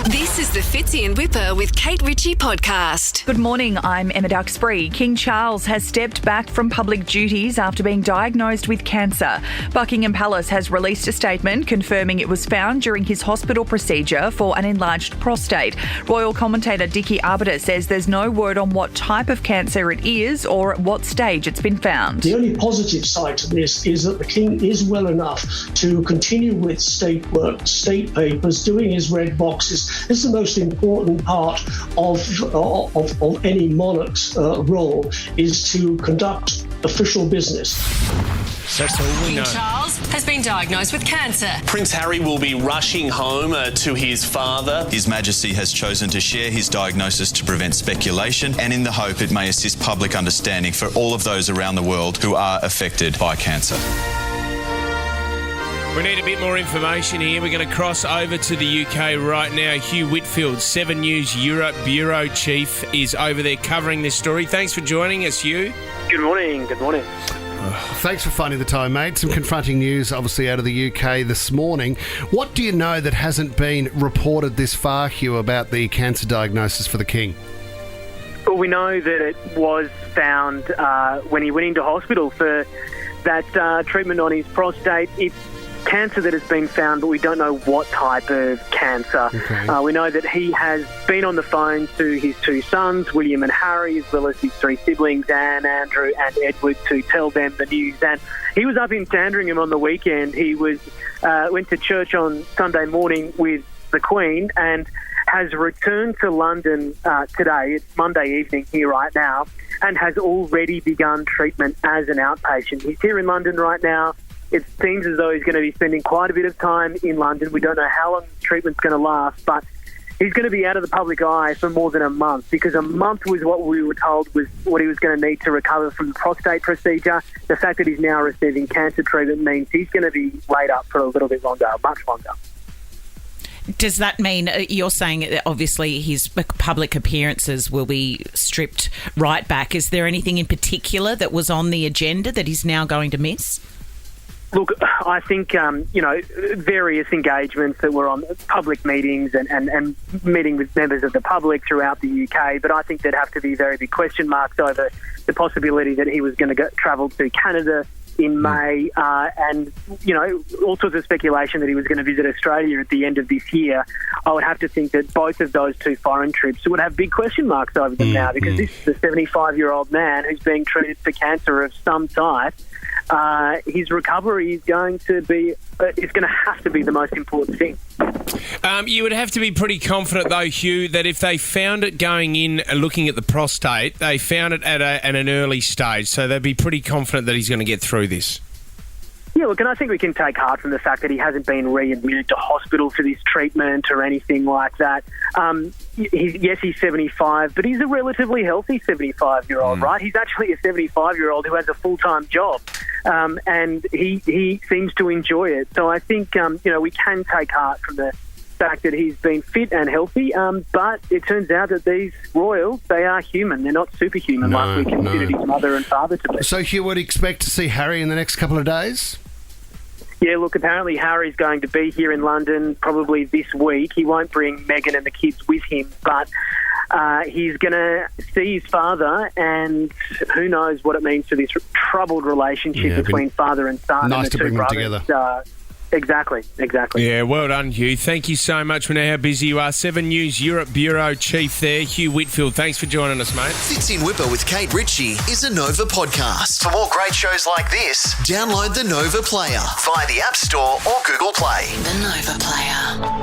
This is the Fitzy and Whipper with Kate Ritchie podcast. Good morning, I'm Emma Duxbury. King Charles has stepped back from public duties after being diagnosed with cancer. Buckingham Palace has released a statement confirming it was found during his hospital procedure for an enlarged prostate. Royal commentator Dickie Arbiter says there's no word on what type of cancer it is or at what stage it's been found. The only positive side to this is that the King is well enough to continue with state work, state papers, doing his red boxes. This is the most important part of any monarch's role, is to conduct official business. That's all we know. King Charles has been diagnosed with cancer. Prince Harry will be rushing home to his father. His Majesty has chosen to share his diagnosis to prevent speculation and in the hope it may assist public understanding for all of those around the world who are affected by cancer. We need a bit more information here. We're going to cross over to the UK right now. Hugh Whitfield, 7 News Europe Bureau Chief, is over there covering this story. Thanks for joining us, Hugh. Good morning. Good morning. Thanks for finding the time, mate. Some confronting news, obviously, out of the UK this morning. What do you know that hasn't been reported this far, Hugh, about the cancer diagnosis for the King? Well, we know that it was found when he went into hospital for that treatment on his prostate. It's cancer that has been found, but we don't know what type of cancer. Okay. We know that he has been on the phone to his two sons, William and Harry, as well as his three siblings, Anne, Andrew and Edward, to tell them the news. And he was up in Sandringham on the weekend. He was went to church on Sunday morning with the Queen and has returned to London today. It's Monday evening here right now, and has already begun treatment as an outpatient. He's here in London right now. It seems as though he's going to be spending quite a bit of time in London. We don't know how long the treatment's going to last, but he's going to be out of the public eye for more than a month, because a month was what we were told was what he was going to need to recover from the prostate procedure. The fact that he's now receiving cancer treatment means he's going to be laid up for a little bit longer, much longer. Does that mean you're saying that obviously his public appearances will be stripped right back? Is there anything in particular that was on the agenda that he's now going to miss? Look, I think, various engagements that were on public meetings and meeting with members of the public throughout the UK, but I think there'd have to be very big question marks over the possibility that he was going to travel to Canada in May and, all sorts of speculation that he was going to visit Australia at the end of this year. I would have to think that both of those two foreign trips would have big question marks over them now, because this is a 75-year-old man who's being treated for cancer of some type. His recovery is going to have to be the most important thing. You would have to be pretty confident, though, Hugh, that if they found it going in looking at the prostate, they found it at an early stage, so they'd be pretty confident that he's going to get through this. Yeah, look, and I think we can take heart from the fact that he hasn't been readmitted to hospital for this treatment or anything like that. He's 75, but he's a relatively healthy 75-year-old, right? He's actually a 75-year-old who has a full-time job, and he seems to enjoy it. So I think, we can take heart from the fact that he's been fit and healthy, but it turns out that these royals, they are human. They're not superhuman like we considered his mother and father to be. So you would expect to see Harry in the next couple of days? Yeah, look, apparently Harry's going to be here in London probably this week. He won't bring Meghan and the kids with him, but he's going to see his father, and who knows what it means for this troubled relationship between father and son. Nice and the to bring them together. Exactly. Yeah, well done, Hugh. Thank you so much. We know how busy you are. 7 News Europe Bureau Chief there, Hugh Whitfield. Thanks for joining us, mate. Fitzy and Whipper with Kate Ritchie is a Nova podcast. For more great shows like this, download the Nova Player via the App Store or Google Play. The Nova Player.